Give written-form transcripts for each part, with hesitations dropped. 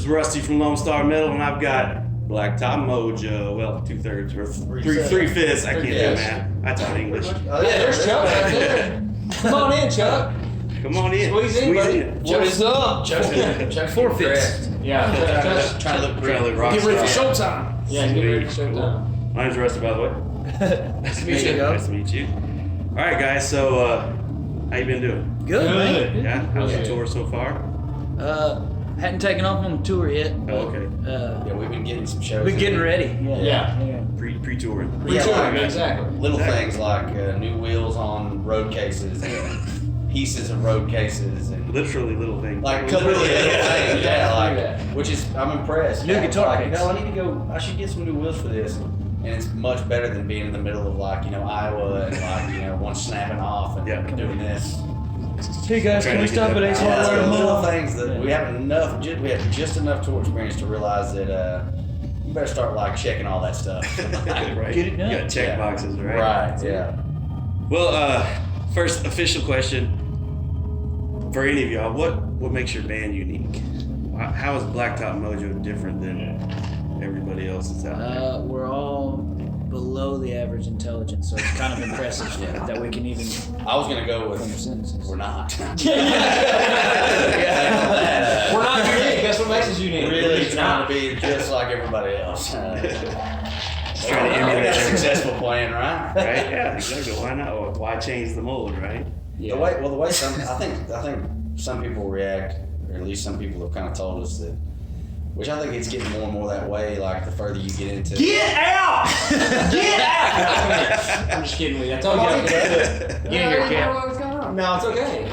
is Rusty from Lone Star Metal, and I've got Blacktop Mojo. Well, 2/3 or 3/5. I can't do math. I taught English. Oh, yeah, there's Chuck right there. Come on in, Chuck. Come on in. Squeeze in, buddy. What is up? Chuck's 4/5. Yeah, Chuck's Trying to look rock Get ready for star. showtime. Yeah, get ready for showtime. My name's Rusty, by the way. Nice to meet you. Nice to meet you. All right, guys. So, how you been doing? Good, man. Yeah. How's the tour so far? Hadn't taken off on the tour yet. Oh, okay. Yeah, we've been getting some shows. We're getting ready. Yeah. Pre-touring. Yeah, exactly. Little things like new wheels on road cases and pieces of road cases and Literally little things. like literally little things. Yeah, like Yeah. which is I'm impressed. New guitar like, picks. no, I need to go. I should get some new wheels for this. And it's much better than being in the middle of like Iowa and like one snapping off and doing this. Hey guys, can we stop at Ace Yeah, Hardware little tomorrow? things that we have enough. We have just enough tour experience to realize that you better start like checking all that stuff. Right. Get it done. You got check boxes, right? Right. Yeah. Well, first official question for any of y'all: what makes your band unique? How is Blacktop Mojo different than everybody else that's out there? We're all below the average intelligence, so it's kind of impressive that we can even I was gonna go with form sentences. we're not. We're not unique. That's what makes us unique. Really trying to be just like everybody else. Trying to That's emulate a successful plan, right? Right? Yeah, exactly. Why not? Why change the mold, right? The way some I think some people react, or at least some people have kind of told us that, which I think it's getting more and more that way. Like the further you get into Get out! Get out! I'm just kidding with you. I told you. Get in here, Cam. What's going on? No, it's okay.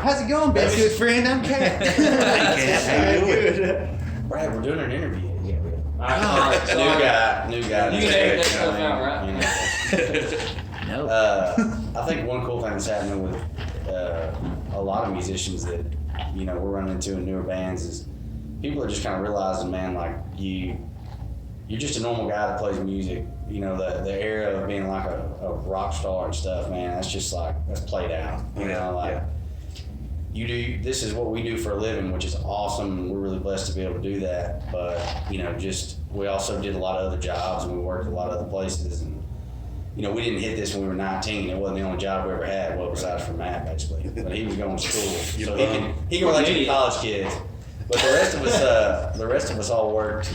How's it going, best good friend? I'm Cat. How you doing? Brad, we're doing an interview. Yeah, new guy. You can edit that stuff out, right? No. I think one cool thing that's happening with a lot of musicians that we're running into in newer bands is people are just kind of realizing, man, like you're just a normal guy that plays music. The era of being like a rock star and stuff, man, that's just like that's played out. This is what we do for a living, which is awesome, and we're really blessed to be able to do that. But we also did a lot of other jobs, and we worked a lot of other places, and we didn't hit this when we were 19. It wasn't the only job we ever had, well, besides for Matt, basically. But he was going to school, so he can relate to the college kids. But the rest of us all worked,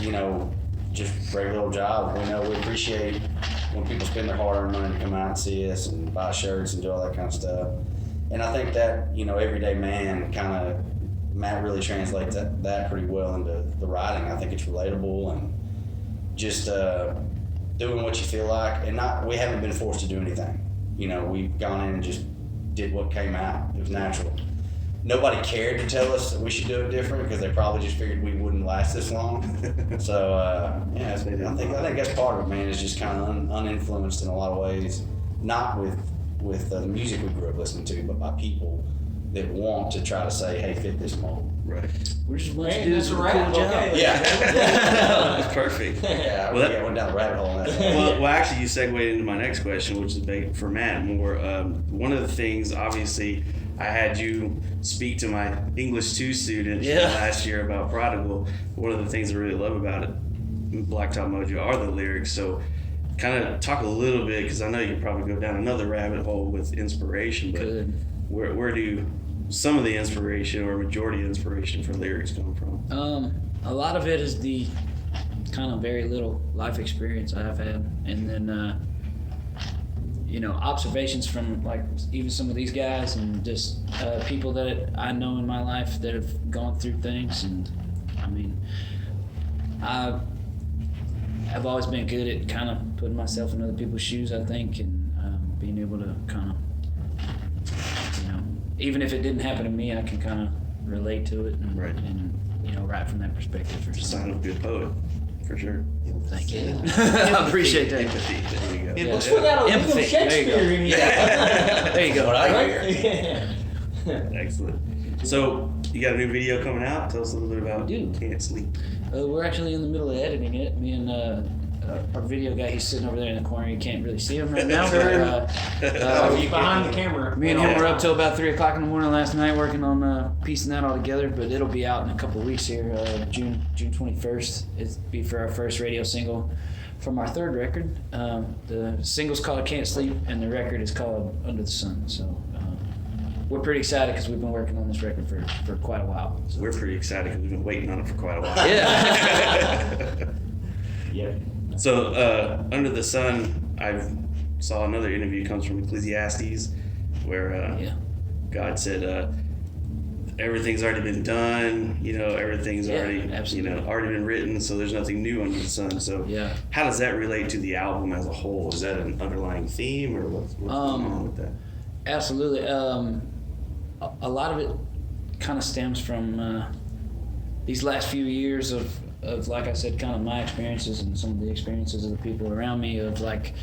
just regular old jobs. We appreciate when people spend their hard-earned money to come out and see us and buy shirts and do all that kind of stuff. And I think that, everyday man Matt really translates that pretty well into the writing. I think it's relatable and just doing what you feel like. And we haven't been forced to do anything. We've gone in and just did what came out. It was natural. Nobody cared to tell us that we should do it different because they probably just figured we wouldn't last this long. So, I think that's part of it, man, is just kind of uninfluenced in a lot of ways. Not with the music we grew up listening to, but by people that want to try to say, hey, fit this mold. Right. We're just a bunch of Man, dudes that's with a a cool wrap. job. Okay. Yeah. That's perfect. Yeah, Well, I went down the rabbit hole on that. Well, actually, you segued into my next question, which is big for Matt more. One of the things, obviously, I had you speak to my English 2 student last year about Prodigal. One of the things I really love about it, Blacktop Mojo, are the lyrics. So kind of talk a little bit, because I know you probably go down another rabbit hole with inspiration, but where do some of the inspiration or majority of inspiration for lyrics come from? A lot of it is the kind of very little life experience I've had, and then observations from like even some of these guys and just people that I know in my life that have gone through things. And I mean, I've always been good at kind of putting myself in other people's shoes, I think, and being able to kind of, even if it didn't happen to me, I can kind of relate to it and write from that perspective. It's a sign of a good poet, for sure. Thank you. I appreciate that. Empathy. There you go. Let's put that on Empathy. Shakespeare in here. There you go. What I hear. Excellent. So you got a new video coming out. Tell us a little bit about We do. Can't Sleep. We're actually in the middle of editing it. Me and our video guy. He's sitting over there in the corner. You can't really see him right now. He's behind the camera. Me and him were up till about 3 o'clock in the morning last night working on piecing that all together. But it'll be out in a couple of weeks here, June 21st. It'll be for our first radio single from our third record. The single's called "Can't Sleep" and the record is called "Under the Sun." So. We're pretty excited because we've been working on this record for quite a while. So. We're pretty excited because we've been waiting on it for quite a while. Yeah. Yeah. So, Under the Sun, I saw another interview comes from Ecclesiastes where God said everything's already been done, everything's already already been written, so there's nothing new under the sun. So how does that relate to the album as a whole? Is that an underlying theme or what's going on with that? Absolutely. A lot of it kind of stems from these last few years of like I said, kind of my experiences and some of the experiences of the people around me of like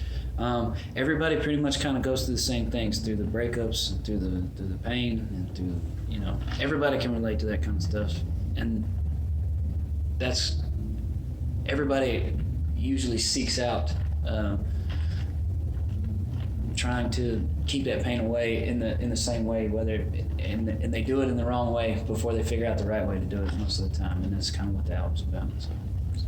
everybody pretty much kind of goes through the same things, through the breakups and through the pain and through everybody can relate to that kind of stuff, and that's everybody usually seeks out trying to keep that pain away in the same way, and they do it in the wrong way before they figure out the right way to do it most of the time, and that's kind of what the album's about. So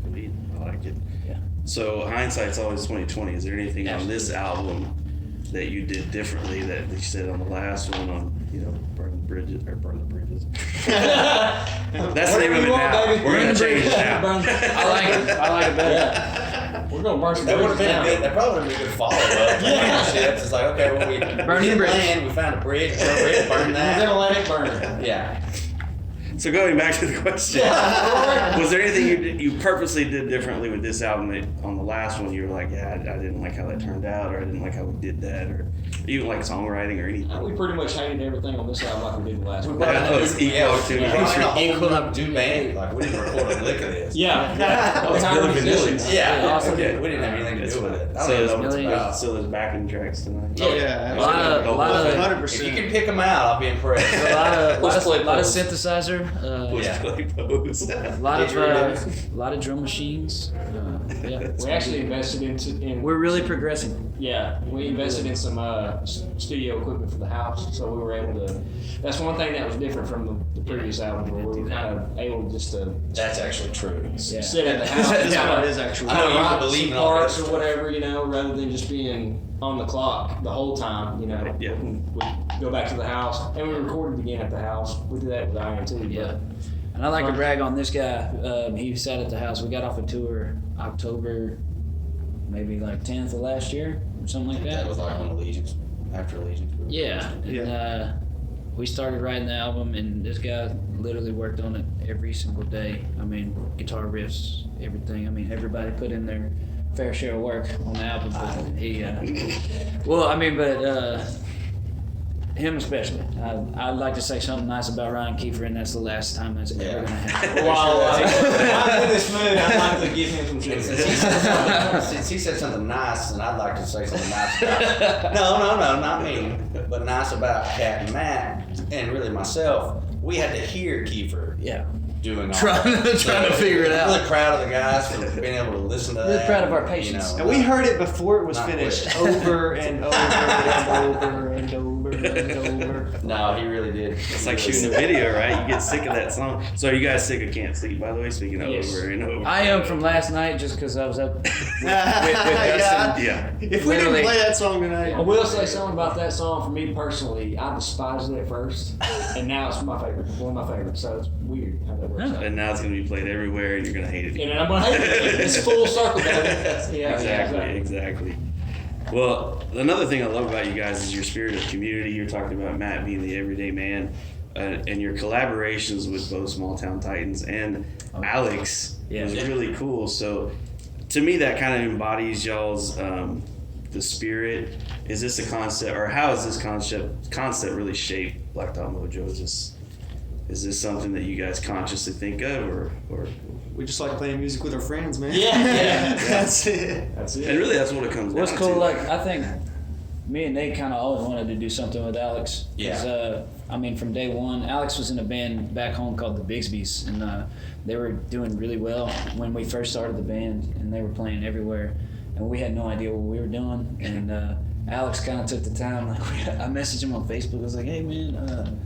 sweet, I like it. Yeah. So hindsight's always 20/20. Is there anything on this album that you did differently that you said on the last one on Burn the Bridges? That's the name of it now. Baby. We're gonna change it now. I like it better. Yeah. We're gonna burn some That would have bridges been down. that probably would have been a good follow-up. It's like, okay, well, we Burning bridge. land, we found a bridge, burn We're that. gonna let it burn. Yeah. So going back to the question, was there anything you purposely did differently with this album that on the last one you were like, I didn't like how that turned out, or I didn't like how we did that, or even like songwriting or anything? We pretty much hated everything on this album like we did the last one. It's equal to Equal up to band. Like, we didn't record a lick of this. Yeah. All time musicians. Yeah. Awesome. Okay. We didn't have anything to do with it. I So don't know what it's about. so there's backing tracks tonight. Yeah, A lot of 100%. If you can pick them out, I'll be impressed. a lot of pose. synthesizer. Push play pose. A lot of drum machines. We actually invested in We're really progressing. Yeah, we invested in some studio equipment for the house, so we were able to. That's one thing that was different from the previous album, where we were kind of able just to That's actually true. sit at the house. Yeah, it is actually. I know you write believe some in all parts this. or whatever, rather than just being on the clock the whole time. Yeah. We go back to the house, and we recorded again at the house. We did that with Iron too. Yeah. And I like to brag on this guy. He sat at the house. We got off a tour October, maybe like 10th of last year or something like that. That was like on Allegiance, after Allegiance. Yeah. And we started writing the album, and this guy literally worked on it every single day. I mean, guitar riffs, everything. I mean, everybody put in their fair share of work on the album. But he, him especially. I'd like to say something nice about Ryan Kiefer, and that's the last time that's ever going to happen. While I'm in this mood, I'd like to give him some Since credit. he said something nice, and I'd like to say something nice about No, not me, but nice about Cat and Matt, and really myself. We had to hear Kiefer doing all Trying to figure it out. I'm really proud of the guys for being able to listen to that. Really proud of our patience. And we heard it before it was Not finished, quit. over and over and over and over and over. No, he really did. It's like shooting a video, right? You get sick of that song. So are you guys sick of Can't Sleep, by the way? Speaking of Yes. over and over. I am from last night just because I was up with Dustin. Yeah. If we didn't play that song tonight, I will say something about that song for me personally. I despised it at first, and now it's my favorite, one of my favorites. So it's weird how that works out. And now it's going to be played everywhere, and you're going to hate it. And I'm gonna hate it. It's full circle, baby. Yeah, Exactly. Well, another thing I love about you guys is your spirit of community. You're talking about Matt being the everyday man, and your collaborations with both Small Town Titans and Alex was really cool. So, to me, that kind of embodies y'all's the spirit. Is this a concept, or how is this concept really shaped Blacktop Mojo? Is this something that you guys consciously think of, or we just like playing music with our friends, man. Yeah. That's it. That's it. and really that's what it comes down What's to. cool, like, I think me and Nate kind of always wanted to do something with Alex. Yeah. I mean, from day one, Alex was in a band back home called the Bigsby's, and they were doing really well when we first started the band, and they were playing everywhere, and we had no idea what we were doing. And Alex kind of took the time. Like, I messaged him on Facebook. I was like, "Hey, man,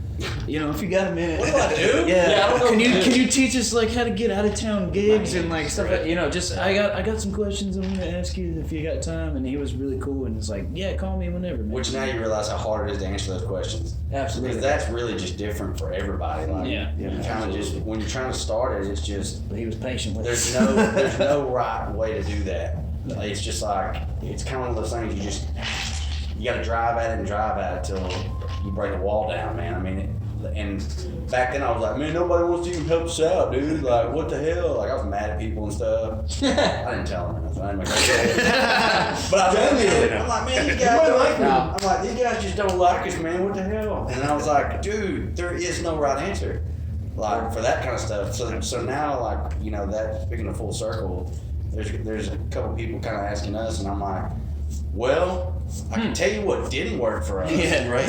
you know, if you got a minute, what do I do? Yeah, I don't know. can you teach us like how to get out of town gigs and like stuff? Like, you know, just I got some questions I'm gonna ask you if you got time." And he was really cool and was like, "Yeah, call me whenever." Man. Which now you realize how hard it is to answer those questions. Absolutely. Because that's really just different for everybody. Like, Yeah. you kind of just when you're trying to start it, it's just But he was patient with there's us. no right way to do that. Like, it's just like it's kind of one of those things you got to drive at it till you break the wall down, man. I mean, and back then I was like, man, nobody wants to even help us out, dude. Like, what the hell? Like, I was mad at people and stuff. I didn't tell them anything. I didn't make that. But I told you, I'm like, man, these guys don't like me. I'm like, these guys just don't like us, man. What the hell? And I was like, dude, there is no right answer, like, for that kind of stuff. So now, like, you know, that speaking of full circle, there's a couple people kind of asking us, and I'm like, well, I can tell you what didn't work for us. Yeah, right.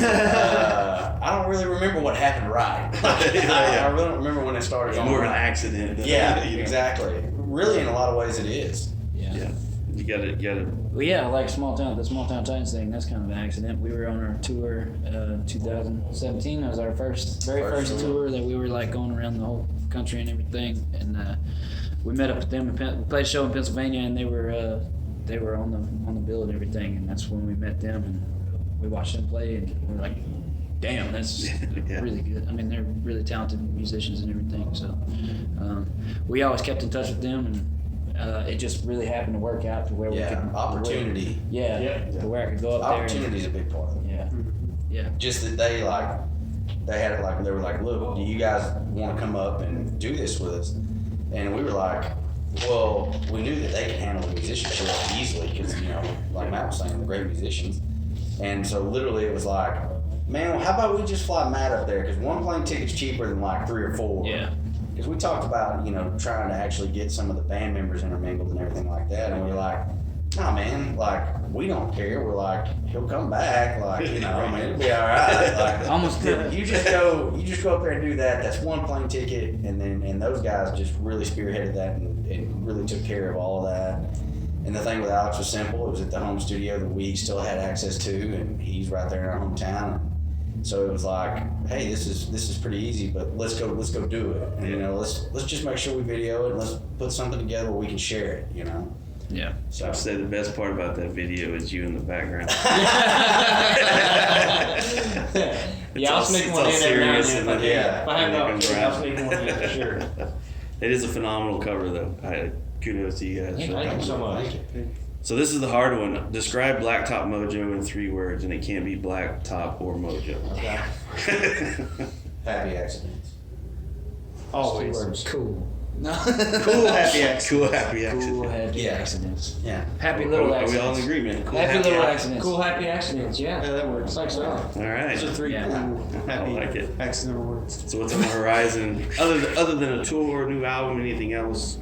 I don't really remember what happened right. I really don't remember when it started. It's going more of an right. accident. Yeah, you know. exactly. Really, in a lot of ways, it is. Yeah. You gotta. Well, yeah, like the Small Town Titans thing. That's kind of an accident. We were on our tour, 2017. That was our very first tour that we were like going around the whole country and everything. And we met up with them. We played a show in Pennsylvania, and they were on the bill and everything. And that's when we met them, and we watched them play, and we were like, damn, that's really good. I mean, they're really talented musicians and everything. So we always kept in touch with them, and it just really happened to work out to where we could opportunity. To where I could go up there. Opportunity is a big part of it. Yeah. Just that they had it like they were like, look, do you guys want to come up and do this with us? And we were like, well, we knew that they could handle the musicianship easily because, you know, like Matt was saying, they're great musicians. And so literally it was like, man, well, how about we just fly Matt up there? Because one plane ticket's cheaper than like 3 or 4. Yeah. Because we talked about, you know, trying to actually get some of the band members intermingled and everything like that. And we were like, nah, man, like, we don't care. We're like, he'll come back. Like, you know, I mean, it'll be all right. Like, Almost did. You just go up there and do that. That's one plane ticket. And those guys just really spearheaded that and really took care of all of that. And the thing with Alex was simple. It was at the home studio that we still had access to, and he's right there in our hometown. So it was like, hey, this is pretty easy, but let's go do it. And, you know, let's just make sure we video it, and let's put something together where we can share it, you know. Yeah. So I'd say the best part about that video is you in the background. Yeah, I'll sneak one in every now and then. If I have the opportunity, I'll sneak one in for sure. It is a phenomenal cover, though. Kudos to you guys. Thank you so much. So this is the hard one. Describe Blacktop Mojo in 3 words, and it can't be Blacktop or Mojo. Okay. happy accidents. Always. Words. Cool. Cool happy accidents. Cool happy accident. Cool happy Yeah. accidents. Yeah. Happy little Are we all accidents. in agreement? Cool Happy little accidents. Cool happy accidents, yeah. Yeah, that works. Thanks, so. All right. Those are 3 Yeah. cool happy I like it. accidental words. So what's on the horizon? Other than a tour, new album, anything else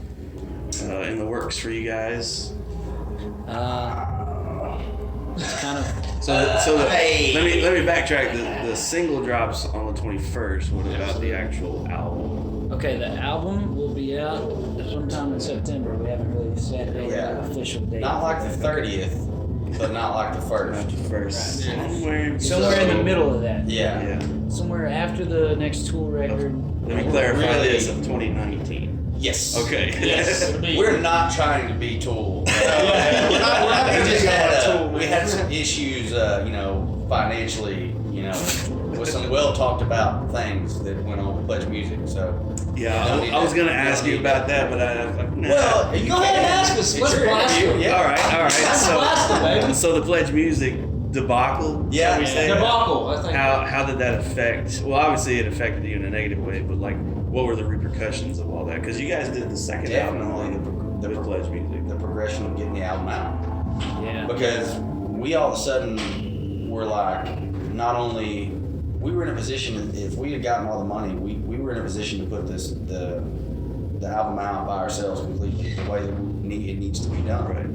in the works for you guys? It's kind of Hey. let me backtrack. The single drops on the 21st. What about the actual album? okay. The album will be out sometime in September. We haven't really set an official date. Not like the 30th, but not like the Not first. the first. Somewhere in the middle of that. Yeah. Somewhere after the next tour record. Let me clarify Really? this of 2019. Yes. Okay. Yes. We're not trying to be Tool. We're not we just big on had Tool, we man. had some issues, you know, financially, you know, with some well talked about things that went on with Pledge Music. So Yeah, Don't need I was that. gonna ask you Don't need about that. that, but I. well, you Go ahead and can. ask us. It's Let's your blast interview. them. Yeah. All right. Let's blast them, baby. So the Pledge Music debacle. Yeah. shall we say? Debacle, I think. How did that affect? Well, obviously it affected you in a negative way, but like, what were the repercussions of all that? Because you guys did the second album Definitely with Pledge Music. the progression of getting the album out. Yeah. Because we all of a sudden were like, not only we were in a position, if we had gotten all the money, we were in a position to put the album out by ourselves completely the way that it needs to be done. Right.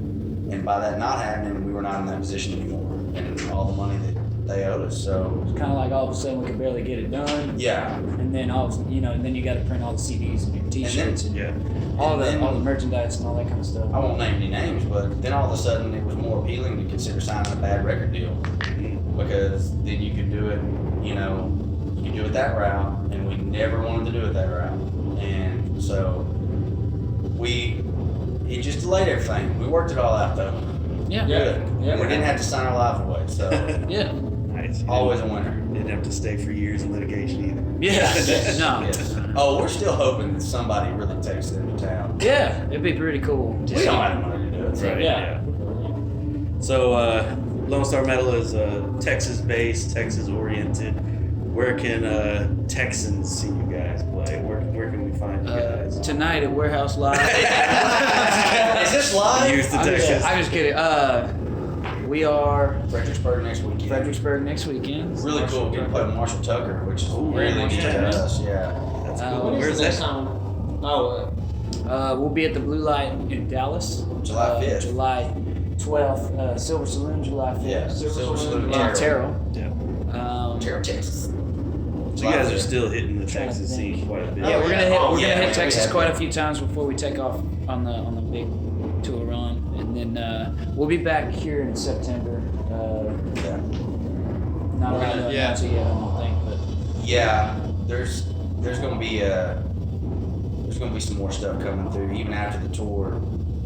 And by that not happening, we were not in that position anymore, and all the money that they owed us. So It's kind of like all of a sudden we could barely get it done. yeah, And then and then you got to print all the CDs and your T-shirts and, Yeah. all and the merchandise and all that kind of stuff. I won't name any names, but then all of a sudden it was more appealing to consider signing a bad record deal, because then you could do it, you could do it that route, and we never wanted to do it that route, and so it just delayed everything. We worked it all out though. Yeah. Good. Yeah. And we didn't have to sign our lives away, so Yeah. Nice. always a winner. Didn't have to stay for years in litigation either. Yeah. No. Yes. Oh, we're still hoping that somebody really takes them to town. Yeah. It'd be pretty cool. We don't have the money to do it. So. Right. Yeah. So Lone Star Metal is Texas-based, Texas-oriented. Where can Texans see you guys play? Where can we find you guys? Tonight at Warehouse Live. Is this live? Use the Texas. I'm just kidding. We are Fredericksburg next weekend. Fredericksburg next weekend. Really cool. Getting to play with Marshall Tucker, which is Ooh, really neat yeah. to us. Yeah. That's Uh, cool. When is Where's the next that? time? Oh, We'll be at the Blue Light in Dallas. July 5th. July 12th. Silver Saloon, July 5th. Yeah. Silver Saloon. In Terrell. Yeah. Terrell, Texas. So you guys are still hitting the Texas scene quite a bit. Yeah, we're gonna hit. Oh, We're yeah, gonna hit we Texas have quite been. a few times before we take off on the big tour run, and then we'll be back here in September. Yeah. Not We're around gonna- the yeah. announce it yet, I don't think, but Yeah. There's gonna be some more stuff coming through. Even after the tour,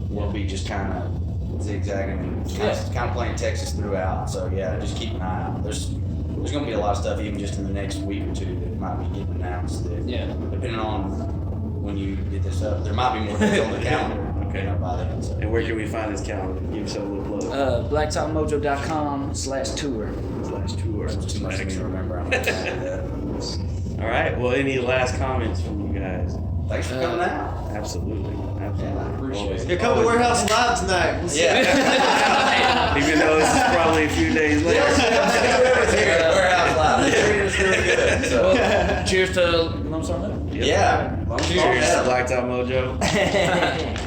we'll be just kind of zigzagging and kind of playing Texas throughout. So yeah, just keep an eye out. There's gonna be a lot of stuff even just in the next week or two that might be getting announced. That, yeah. depending on when you get this up, there might be more things on the calendar. Okay. By then. So. And where can we find this calendar? Give us a little plug. blacktopmojo.com/tour. /tour. That's too much for me to remember. I'm gonna try to do that. All right. Well, any last comments from you guys? Thanks for coming out. Absolutely. appreciate it. Yeah, come to Warehouse Live tonight. We'll see. Yeah. Even though this is probably a few days later. Whoever's here at Warehouse Live, the treat is really good. So. Well, cheers to Lone Star Metal. Yeah. Cheers to Blacktop Mojo.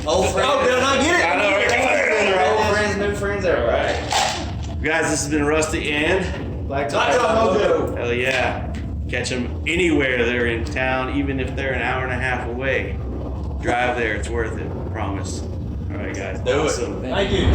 Old friends. Oh, did I not get it? I know, right? Old friends, new friends, everybody. Guys, this has been Rusty and Blacktop Mojo. hell yeah. Catch them anywhere they're in town, even if they're an hour and a half away. Drive there, it's worth it. Promise. All right, guys. Do it. Awesome. Thank you.